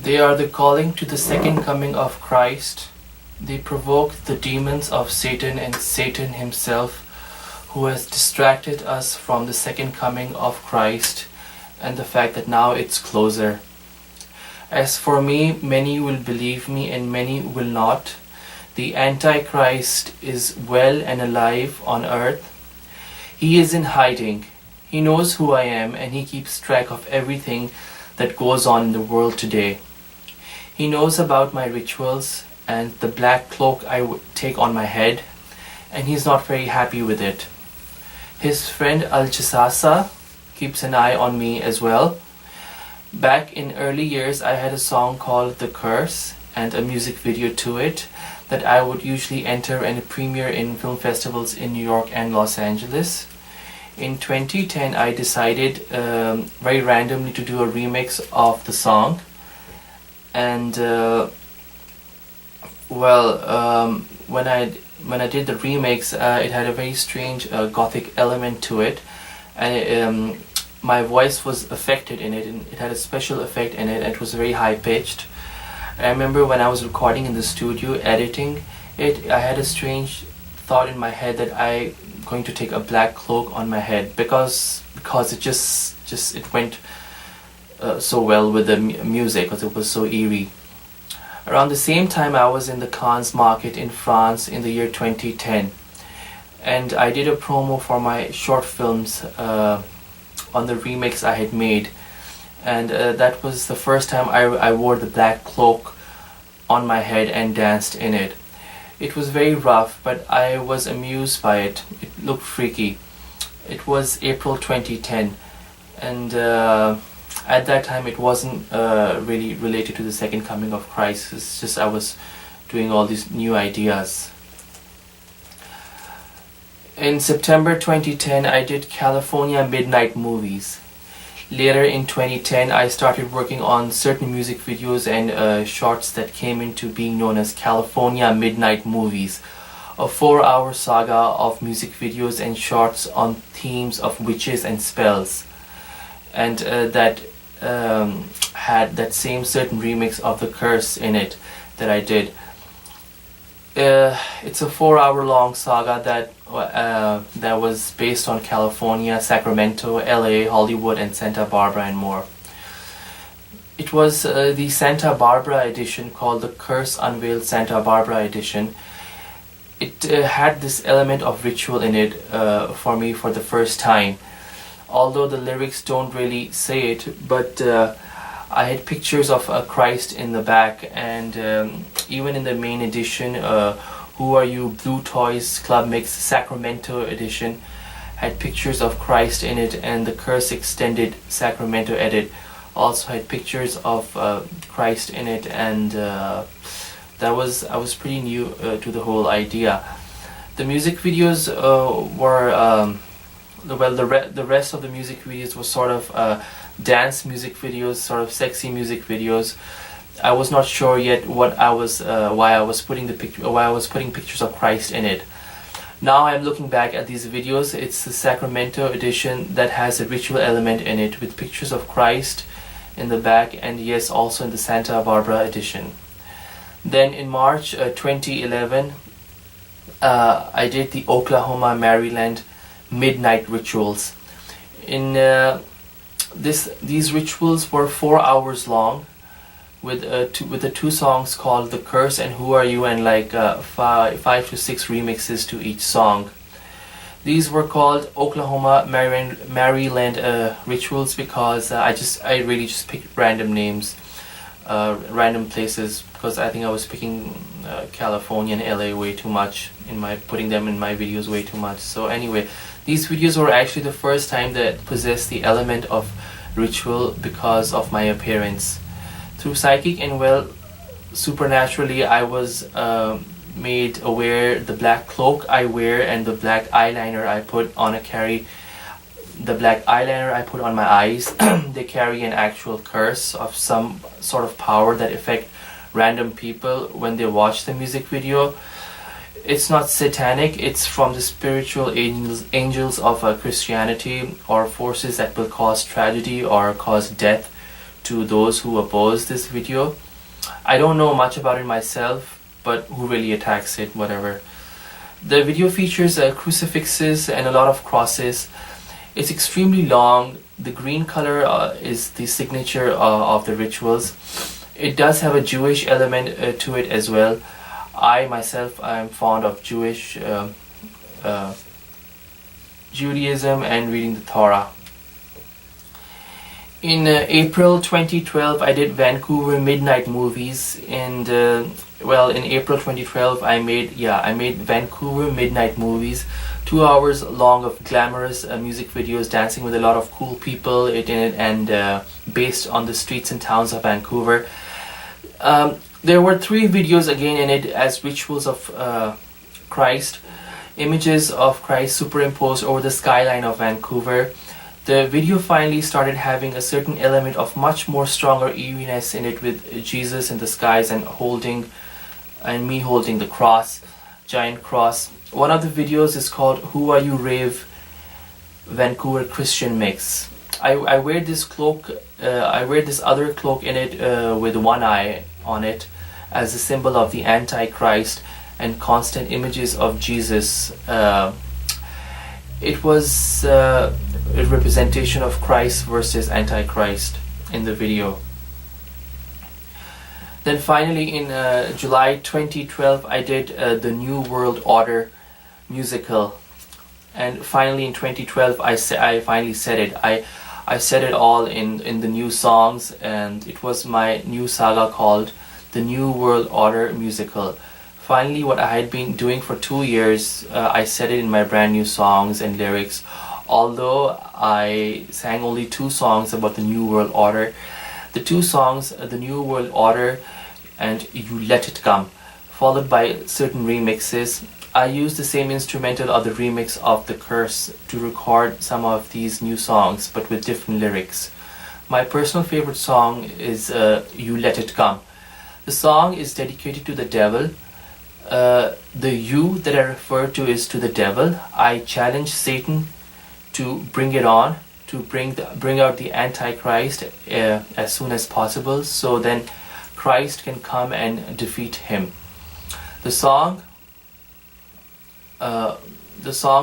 They are the calling to the second coming of Christ. They provoke the demons of Satan and Satan himself, who has distracted us from the second coming of Christ and the fact that now it's closer. As for me, many will believe me and many will not. The Antichrist is well and alive on earth. He is in hiding. He knows who I am and he keeps track of everything that goes on in the world today. He knows about my rituals and the black cloak I take on my head, and he's not very happy with it. His friend Al-Jasasa keeps an eye on me as well. Back in early years, I had a song called The Curse and a music video to it that I would usually enter and premiere in film festivals in New York and Los Angeles. In 2010, I decided very randomly to do a remix of the song. And when I did the remix, it had a very strange gothic element to it, and my voice was affected in it, and it had a special effect in it, and it was very high pitched. I remember when I was recording in the studio, editing it, I had a strange thought in my head that I'm going to take a black cloak on my head because it just it went so well with the music, because it was so eerie. Around the same time, I was in the Cannes market in France in the year 2010, and I did a promo for my short films on the remix I had made, and that was the first time I wore the black cloak on my head and danced in it. It was very rough, but I was amused by it. It looked freaky. It was April 2010, and at that time it wasn't really related to the second coming of Christ. It's just I was doing all these new ideas. In September 2010, I did California Midnight Movies. Later in 2010, I started working on certain music videos and shorts that came into being known as California Midnight Movies, a 4-hour saga of music videos and shorts on themes of witches and spells. And that had that same certain remix of The Curse in it that I did. It's a 4-hour long saga that was based on California, Sacramento, LA, Hollywood, and Santa Barbara, and more. It was the Santa Barbara edition, called The Curse Unveiled Santa Barbara edition. It had this element of ritual in it for me for the first time. Although the lyrics don't really say it, but I had pictures of Christ in the back, and even in the main edition, Who Are You, Blue Toys Club Mix Sacramento edition had pictures of Christ in it, and the Curse Extended Sacramento edit also had pictures of Christ in it, and I was pretty new to the whole idea. The music videos were the rest of the music videos was sort of dance music videos, sort of sexy music videos. I was not sure yet why I was putting pictures of Christ in it. Now I'm looking back at these videos. It's the Sacramento edition that has a ritual element in it with pictures of Christ in the back, and yes, also in the Santa Barbara edition. Then in March 2011, I did the Oklahoma, Maryland Midnight Rituals. In these rituals were 4 hours long, with the two songs called The Curse and Who Are You, and like 5 to 6 remixes to each song. These were called Oklahoma, Maryland rituals because I really just picked random names, random places, because I think I was picking California and LA way too much putting them in my videos way too much. So anyway, these videos were actually the first time that possessed the element of ritual because of my appearance. Through psychic and supernaturally, I was made aware the black cloak I wear and the black eyeliner I put on the black eyeliner I put on my eyes, they carry an actual curse of some sort of power that affect random people when they watch the music video. It's not satanic, it's from the spiritual angels of Christianity, or forces that will cause tragedy or cause death to those who oppose this video. I don't know much about it myself, but who really attacks it, whatever. The video features crucifixes and a lot of crosses. It's extremely long. The green color is the signature of the rituals. It does have a Jewish element to it as well. I myself am fond of Jewish Judaism and reading the Torah. In April 2012, I did Vancouver Midnight Movies, and in April 2012, I made Vancouver Midnight Movies, 2 hours long of glamorous music videos, dancing with a lot of cool people in it, and based on the streets and towns of Vancouver. There were 3 videos again in it as rituals of Christ, images of Christ superimposed over the skyline of Vancouver. The video finally started having a certain element of much more stronger eeriness in it, with Jesus in the skies and me holding the cross, giant cross. One of the videos is called Who Are You Rave Vancouver Christian Mix. I wear this cloak, I wear this other cloak in it with one eye on it as a symbol of the Antichrist and constant images of Jesus. It was a representation of Christ versus Antichrist in the video. Then finally in July 2012, I did the New World Order musical. And finally in 2012, I finally said it. I said it all in the new songs, and it was my new saga called the New World Order musical. Finally, what I had been doing for 2 years, I said it in my brand new songs and lyrics. Although I sang only 2 songs about the New World Order, the 2 songs, the New World Order and You Let It Come, followed by certain remixes. I used the same instrumental of the remix of The Curse to record some of these new songs, but with different lyrics. My personal favorite song is You Let It Come. The song is dedicated to the devil. The you that I refer to is to the devil. I challenge Satan to bring it on, to bring out the Antichrist as soon as possible, so then Christ can come and defeat him. The song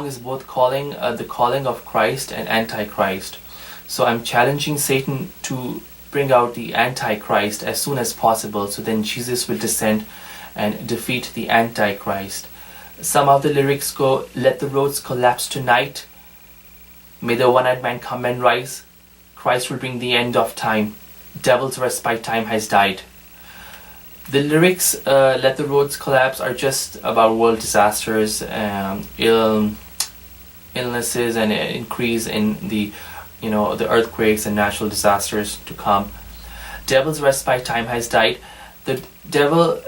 is both calling the calling of Christ and Antichrist. So I'm challenging Satan to bring out the Antichrist as soon as possible, so then Jesus will descend and defeat the Antichrist. Some of the lyrics go, let the roads collapse tonight. May the one-eyed man come and rise. Christ will bring the end of time. Devil's respite time has died. The lyrics, let the roads collapse, are just about world disasters, illnesses, and an increase in the earthquakes and natural disasters to come. Devil's respite time has died. The devil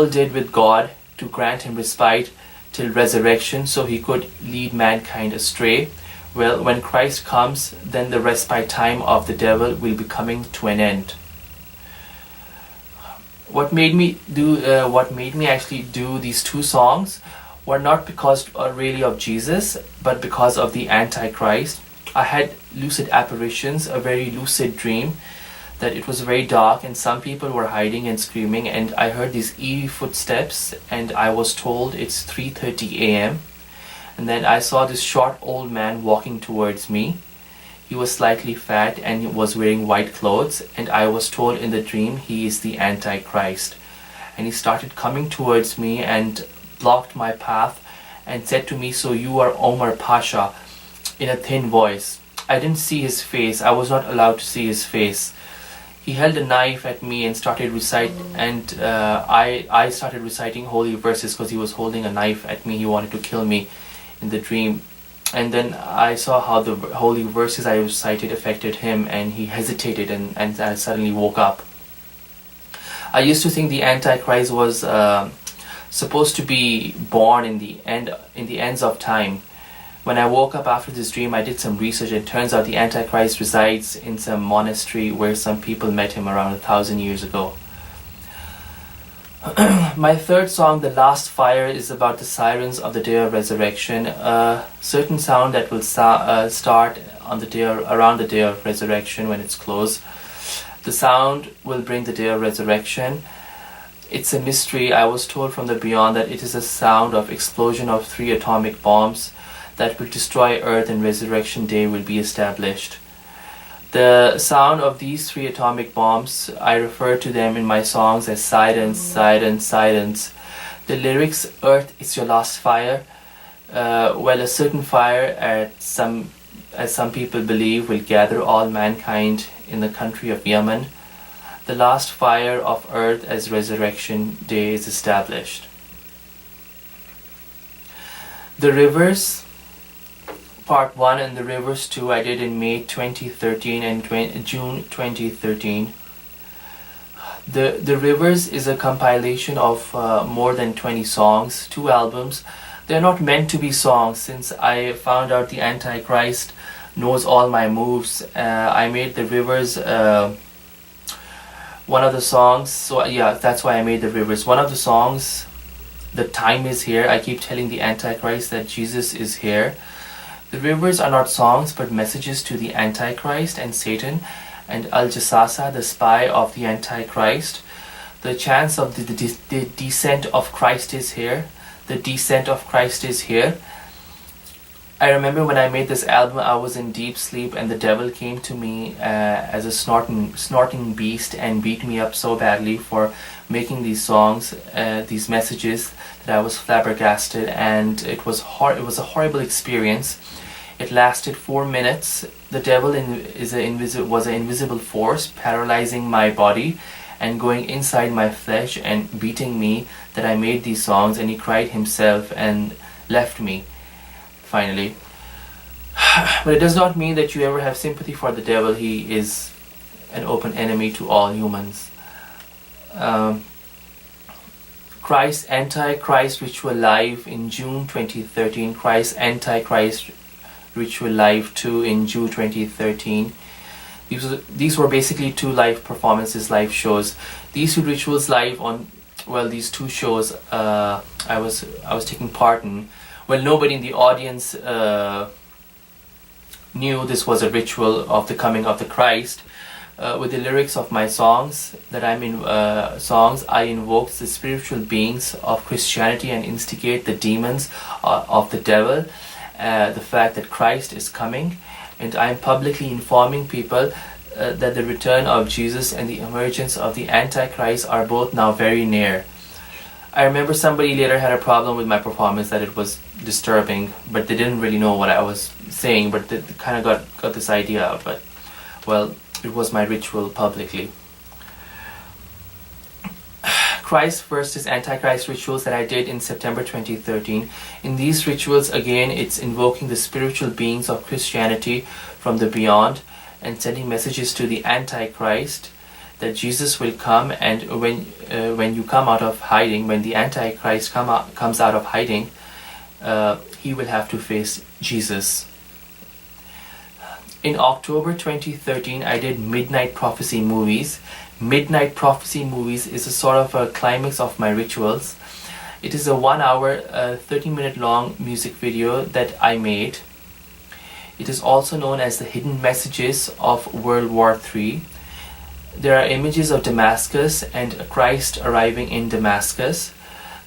did with God to grant him respite till resurrection, so he could lead mankind astray. Well, when Christ comes, then the respite time of the devil will be coming to an end. What made me actually do these 2 songs were not because really of Jesus, but because of the Antichrist. I had lucid apparitions, a very lucid dream, that it was very dark and some people were hiding and screaming, and I heard these eerie footsteps, and I was told it's 3:30 a.m. and then I saw this short old man walking towards me. He was slightly fat and he was wearing white clothes, and I was told in the dream he is the Antichrist. And he started coming towards me and blocked my path and said to me, "So you are Omar Pasha," in a thin voice. I didn't see his face. I was not allowed to see his face. He held a knife at me and started I started reciting holy verses because he was holding a knife at me. He wanted to kill me in the dream. And then I saw how the holy verses I recited affected him, and he hesitated, and I suddenly woke up. I used to think the Antichrist was supposed to be born in the ends of time. When I woke up after this dream, I did some research, and it turns out the Antichrist resides in some monastery where some people met him around 1,000 years ago. My third song, The Last Fire, is about the sirens of the day of resurrection. A certain sound that will start on the day around the day of resurrection when it's closed. The sound will bring the day of resurrection. It's a mystery. I was told from the beyond that it is a sound of explosion of 3 atomic bombs that will destroy Earth, and resurrection day will be established. The sound of these 3 atomic bombs, I refer to them in my songs as silence, silence, silence. The lyrics, Earth is your last fire. Well, a certain fire, as some people believe, will gather all mankind in the country of Yemen. The last fire of Earth as resurrection day is established. The Rivers, Part 1 and The Rivers 2 I did in May 2013 and June 2013. The Rivers is a compilation of more than 20 songs, 2 albums. They're not meant to be songs, since I found out the Antichrist knows all my moves. I made The Rivers one of the songs, so yeah, that's why I made The Rivers. One of the songs, The Time Is Here. I keep telling the Antichrist that Jesus is here. The Rivers are not songs but messages to the Antichrist and Satan and Al-Jassasa, the spy of the Antichrist. The chance of the descent of Christ is here. The descent of Christ is here. I remember when I made this album, I was in deep sleep and the devil came to me as a snorting beast and beat me up so badly for making these songs, these messages, that I was flabbergasted, and it was a horrible experience. It lasted 4 minutes. The devil was an invisible force paralyzing my body and going inside my flesh and beating me that I made these songs, and he cried himself and left me finally. But it does not mean that you ever have sympathy for the devil. He is an open enemy to all humans. Christ Antichrist Ritual Live in June 2013. Christ Antichrist Ritual Live 2 in June 2013. These were basically 2 live performances, live shows. These 2 rituals live on, well, these 2 shows I was taking part in. Well, nobody in the audience knew this was a ritual of the coming of the Christ. With the lyrics of my songs I invoke the spiritual beings of Christianity and instigate the demons of the devil. The fact that Christ is coming, and I am publicly informing people that the return of Jesus and the emergence of the Antichrist are both now very near. I remember somebody later had a problem with my performance, that it was disturbing, but they didn't really know what I was saying, but they kind of got this idea. But, well, it was my ritual publicly. Christ versus Antichrist rituals that I did in September 2013. In these rituals, again, it's invoking the spiritual beings of Christianity from the beyond and sending messages to the Antichrist that Jesus will come, and when you come out of hiding, when the Antichrist comes out of hiding, he will have to face Jesus. In October 2013, I did Midnight Prophecy Movies. Midnight Prophecy Movies is a sort of a climax of my rituals. It is a 1 hour, 30-minute long music video that I made. It is also known as the Hidden Messages of World War III. There are images of Damascus and Christ arriving in Damascus.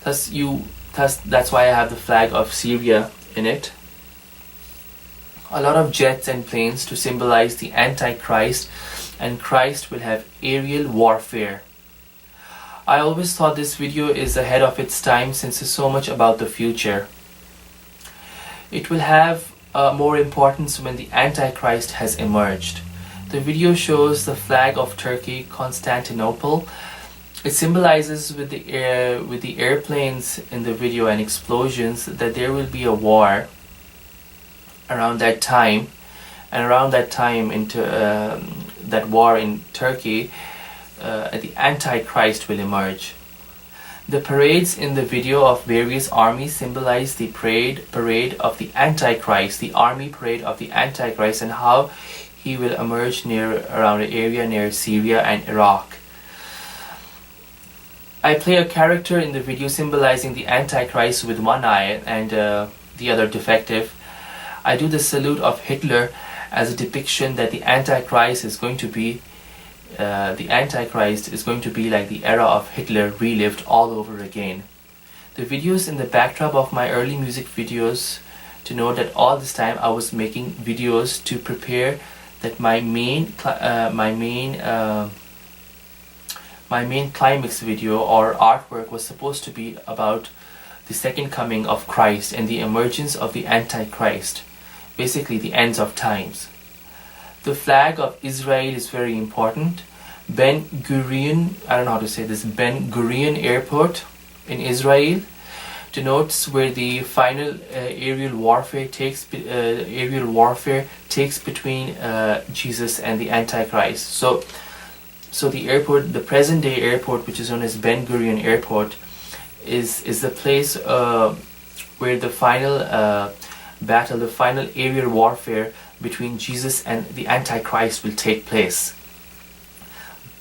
That's why I have the flag of Syria in it. A lot of jets and planes to symbolize the Antichrist, and Christ will have aerial warfare. I always thought this video is ahead of its time, since it's so much about the future. It will have more importance when the Antichrist has emerged. The video shows the flag of Turkey, Constantinople. It symbolizes with the airplanes in the video and explosions that there will be a war around that time, and around that time into that war in Turkey, the Antichrist will emerge. The parades in the video of various armies symbolize the parade of the Antichrist, the army parade of the Antichrist, and how he will emerge around an area near Syria and Iraq. I play a character in the video symbolizing the Antichrist with one eye and the other defective. I do the salute of Hitler as a depiction that the Antichrist is going to be like the era of Hitler relived all over again. The videos in the backdrop of my early music videos, to know that all this time I was making videos to prepare that my main climax video or artwork was supposed to be about the second coming of Christ and the emergence of the Antichrist, basically the ends of times. The flag of Israel is very important. Ben Gurion, I don't know how to say this, Ben Gurion Airport in Israel denotes where the final aerial warfare takes between Jesus and the Antichrist. So the airport, the present day airport, which is known as Ben Gurion Airport, is the place where the final battle, the final aerial warfare between Jesus and the Antichrist will take place.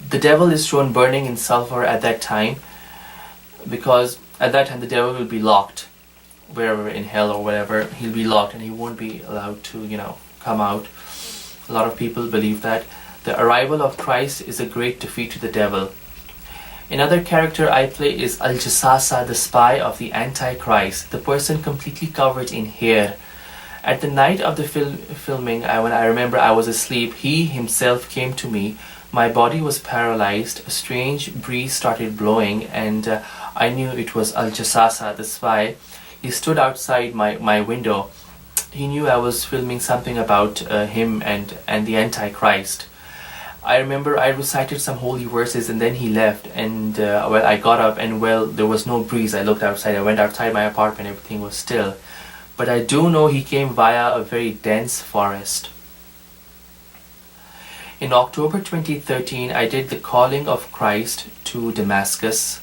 The devil is shown burning in sulfur at that time, because at that time the devil will be locked wherever in hell or whatever. He'll be locked and he won't be allowed to come out. A lot of people believe that the arrival of Christ is a great defeat to the devil. Another character I play is Al-Jassasa, the spy of the Antichrist, the person completely covered in hair. At the night of the filming, when I remember I was asleep, he himself came to me. My body was paralyzed, a strange breeze started blowing, and I knew it was Al-Jassasa, the spy. He stood outside my window. He knew I was filming something about him and the Antichrist. I remember I recited some holy verses and then he left, and I got up and there was no breeze. I looked outside, I went outside my apartment, everything was still. But I do know he came via a very dense forest. In October 2013, I did the Calling of Christ to Damascus.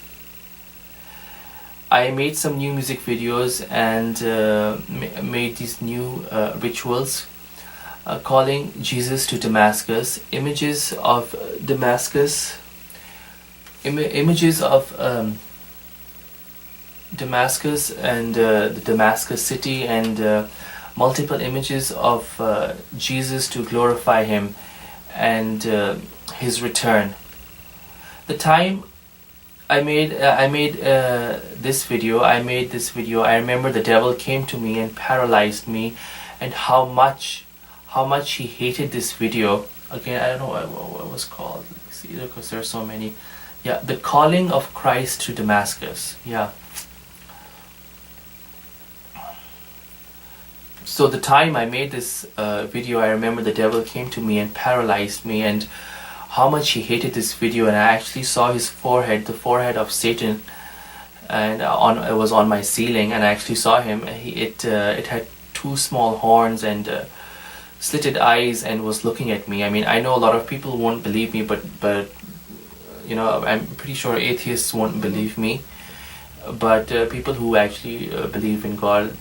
I made some new music videos and made these new rituals, calling Jesus to Damascus, images of Damascus, Damascus and the Damascus city, and multiple images of Jesus to glorify him and his return. The time I made this video, I remember the devil came to me and paralyzed me, and how much he hated this video. Again, I don't know what it was called. Let's see, because there are so many. Yeah, the Calling of Christ to Damascus. Yeah. So the time I made this video, I remember the devil came to me and paralyzed me, and how much he hated this video. And I actually saw his forehead, the forehead of Satan, and it was on my ceiling, and I actually saw him. It had two small horns and slitted eyes, and was looking at me. I mean, I know a lot of people won't believe me, but I'm pretty sure atheists won't believe me. But people who actually believe in God,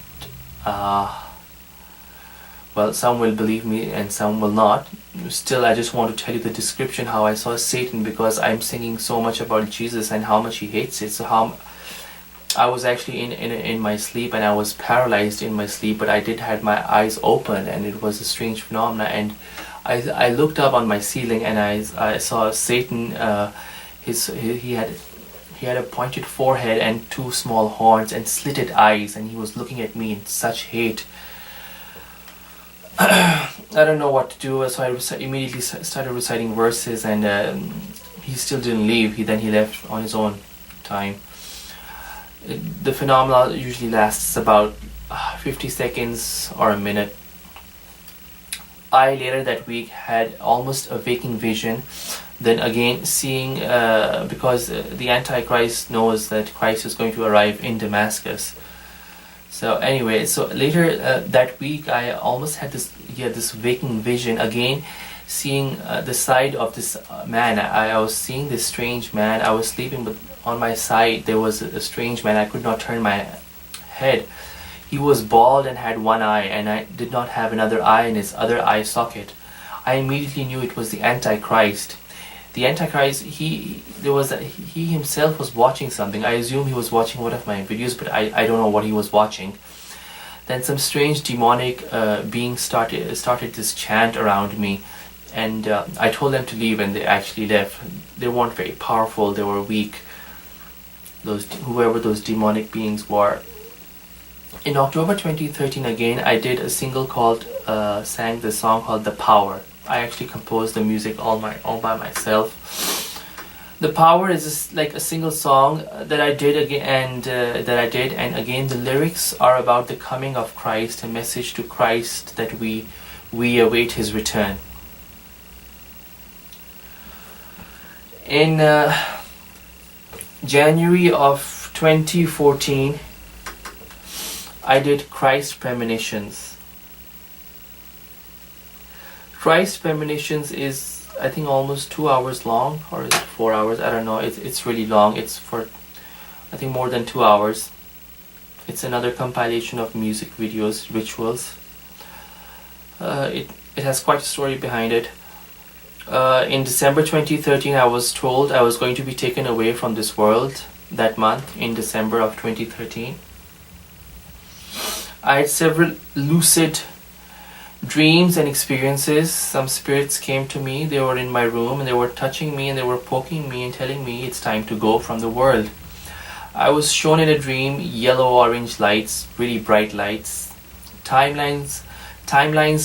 well, some will believe me and some will not. Still, I just want to tell you the description how I saw Satan, because I'm singing so much about Jesus and how much he hates it. So how I was actually in my sleep, and I was paralyzed in my sleep, but I did have my eyes open, and it was a strange phenomena. And I looked up on my ceiling, and I saw Satan. He had a pointed forehead and two small horns and slitted eyes, and he was looking at me in such hate. I don't know what to do, so I immediately started reciting verses, and he still didn't leave. He left on his own time. The phenomena usually lasts about 50 seconds or a minute. I later that week had almost a waking vision. Then again seeing, because the Antichrist knows that Christ is going to arrive in Damascus. So anyway, so later that week I almost had this waking vision again, seeing the side of this man. I was seeing this strange man. I was sleeping, but on my side there was a strange man. I could not turn my head. He was bald and had one eye, and I did not have another eye in his other eye socket. I immediately knew it was the Antichrist. The Antichrist, he himself was watching something. I assume he was watching one of my videos, but I don't know what he was watching. Then some strange demonic beings started this chant around me, and I told them to leave, and they actually left. They weren't very powerful; they were weak. Whoever those demonic beings were. In October 2013, again, I did a single called, sang the song called "The Power." I actually composed the music all by myself. The Power is like a single song that I did again, and again the lyrics are about the coming of Christ, a message to Christ that we await His return. In January of 2014, I did Christ Premonitions. Christ Premonitions is, I think, almost 2 hours long, or is it 4 hours? I don't know. It's really long. It's for, I think, more than 2 hours. It's another compilation of music videos, rituals. It has quite a story behind it. In December 2013, I was told I was going to be taken away from this world that month, in December of 2013. I had several lucid dreams and experiences. Some spirits came to me. They were in my room and they were touching me and they were poking me and telling me it's time to go from the world. I was shown in a dream yellow-orange lights, really bright lights, timelines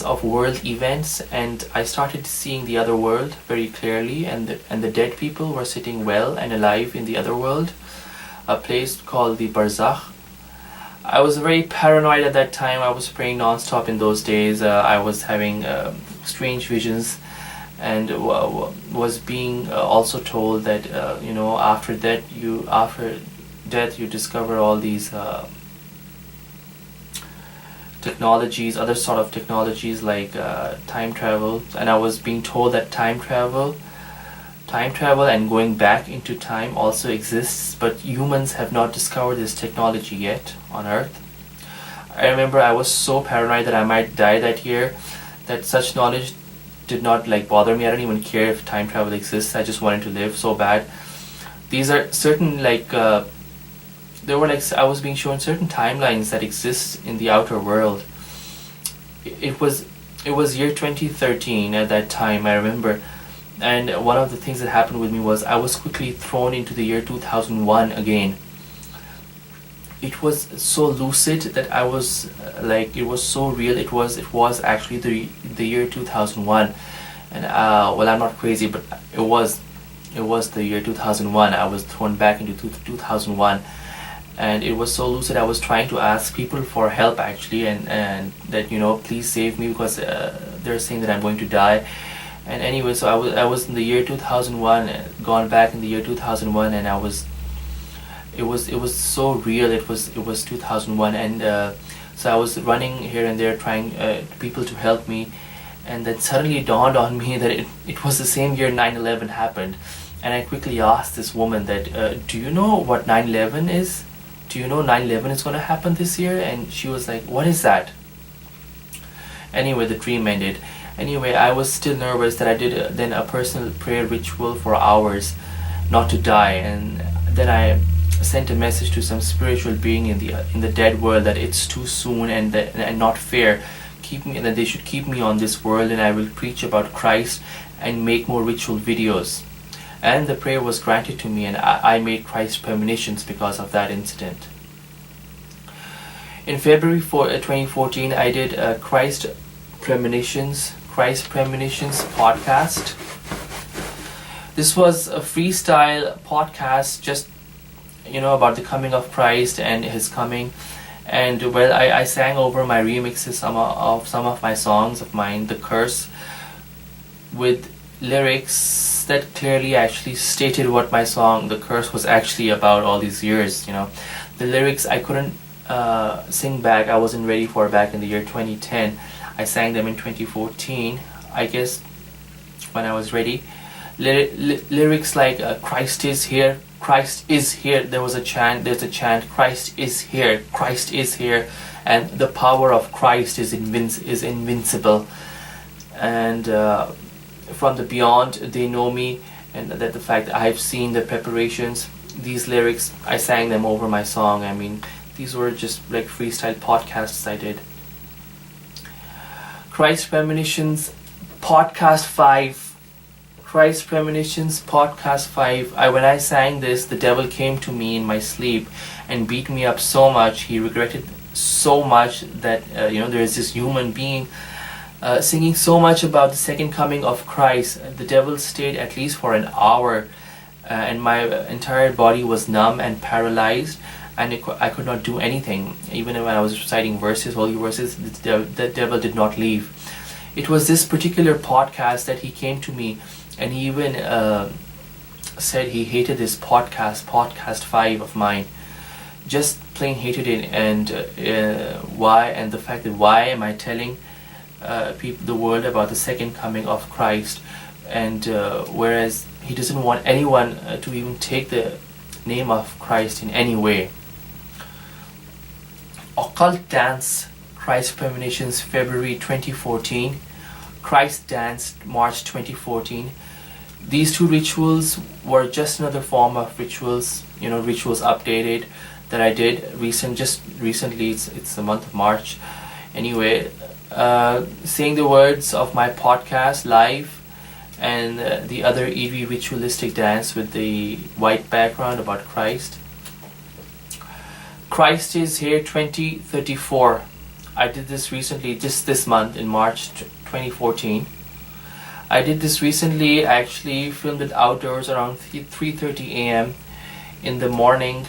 of world events, and I started seeing the other world very clearly, and the dead people were sitting well and alive in the other world, a place called the Barzakh. I was very paranoid at that time. I was praying non-stop in those days. I was having strange visions, and was being also told that after death you discover all these technologies, other sort of technologies like time travel. And I was being told that time travel and going back into time also exists, but humans have not discovered this technology yet on Earth. I remember I was so paranoid that I might die that year, that such knowledge did not bother me. I don't even care if time travel exists. I just wanted to live so bad. These are certain I was being shown certain timelines that exist in the outer world. It was year 2013 at that time, I remember. And one of the things that happened with me was I was quickly thrown into the year 2001 again. It was so lucid that I was it was so real. It was actually the year 2001, and well, I'm not crazy, but it was the year 2001. I was thrown back into 2001, and it was so lucid. I was trying to ask people for help actually, and that please save me, because they're saying that I'm going to die. And anyway, so I was in the year 2001, gone back in the year 2001, and it was so real. It was 2001, and so I was running here and there trying people to help me, and then suddenly it dawned on me that it was the same year 9/11 happened, and I quickly asked this woman that do you know what 9/11 is? Do you know 9/11 is going to happen this year? And she was like, what is that? Anyway, the dream ended. Anyway, I was still nervous that I did then a personal prayer ritual for hours not to die, and then I sent a message to some spiritual being in the dead world that it's too soon and not fair, and that they should keep me on this world, and I will preach about Christ and make more ritual videos. And the prayer was granted to me, and I made Christ Premonitions because of that incident. In February 2014, I did Christ Premonitions podcast. This was a freestyle podcast, just about the coming of Christ and His coming. And well, I sang over my remixes some of my songs of mine, The Curse, with lyrics that clearly actually stated what my song The Curse was actually about all these years. The lyrics I couldn't sing back. I wasn't ready for back in the year 2010. I sang them in 2014, I guess, when I was ready. Lyrics like Christ is here, Christ is here. There's a chant, Christ is here, Christ is here, and the power of Christ is invincible. And from the beyond, they know me, and that the fact that I've seen the preparations. These lyrics, I sang them over my song. I mean, These were just like freestyle podcasts I did. Christ Premonitions Podcast 5. Christ Premonitions Podcast 5. When I sang this, the devil came to me in my sleep and beat me up so much. He regretted so much that there is this human being singing so much about the second coming of Christ. The devil stayed at least for an hour, and my entire body was numb and paralyzed, and I could not do anything. Even when I was reciting verses, holy verses, the devil did not leave. It was this particular podcast that he came to me, and he even said he hated this podcast 5 of mine. Just plain hated it, and why, and the fact that why am I telling the world about the second coming of Christ, and whereas he doesn't want anyone to even take the name of Christ in any way. Occult Dance, Christ Premonitions, February 2014. Christ Dance, March 2014. These two rituals were just another form of rituals, rituals updated that I did just recently. It's the month of March. Anyway, saying the words of my podcast live, and the other EV ritualistic dance with the white background about Christ. Christ is Here 2034. I did this recently, just this month in March 2014. I did this recently. I actually filmed it outdoors around 3:30 a.m. in the morning.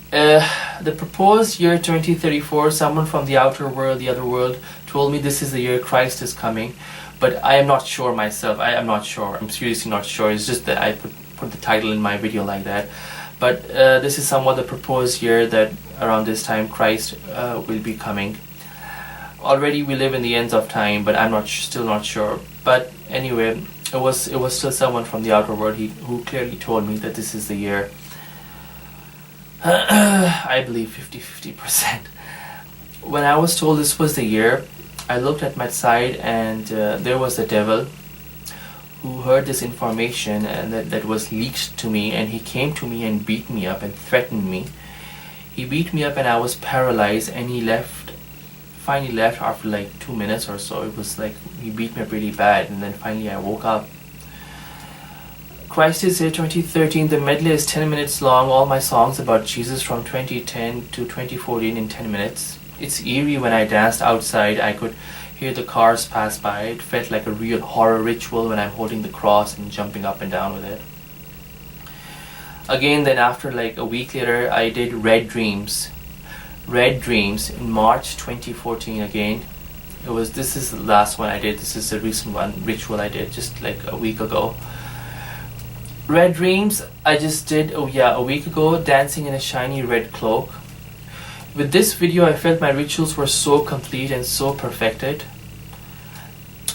The proposed year 2034, someone from the outer world, the other world, told me this is the year Christ is coming, but I am not sure myself. I am not sure. I'm seriously not sure. It's just that I put the title in my video like that. But this is somewhat the proposed year that around this time Christ will be coming. Already we live in the ends of time, but I'm still not sure. But anyway, it was still someone from the outer world who clearly told me that this is the year. I believe 50%. When I was told this was the year, I looked at my side, and there was the devil who heard this information and that was leaked to me, and he came to me and beat me up and threatened me. He beat me up and I was paralyzed, and he finally left after like 2 minutes or so. It was like he beat me up really bad, and then finally I woke up. Christ is Here 2013. The medley is 10 minutes long. All my songs about Jesus from 2010 to 2014 in 10 minutes. It's eerie. When I danced outside, I could hear the cars pass by. It felt like a real horror ritual when I'm holding the cross and jumping up and down with it. Again, then after like a week later, I did Red Dreams. Red Dreams in March 2014 again. This is the last one I did. This is the recent ritual I did just like a week ago. Red Dreams, I just did, a week ago, dancing in a shiny red cloak. With this video, I felt my rituals were so complete and so perfected.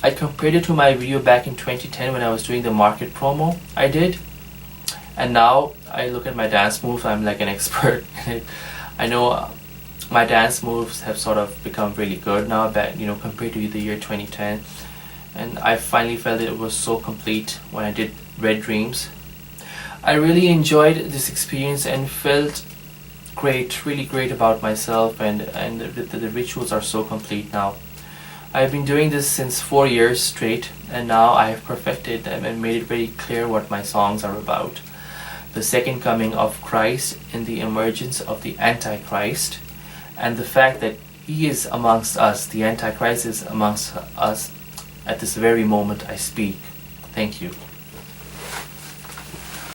I compared it to my video back in 2010 when I was doing the market promo I did. And now I look at my dance moves, I'm like an expert in it. I know my dance moves have sort of become really good now, compared to the year 2010. And I finally felt it was so complete when I did Red Dreams. I really enjoyed this experience and felt really great about myself, and the rituals are so complete now. I've been doing this since 4 years straight, and now I have perfected them and made it very clear what my songs are about. The second coming of Christ and the emergence of the Antichrist, and the fact that he is amongst us, the Antichrist is amongst us at this very moment I speak. Thank you.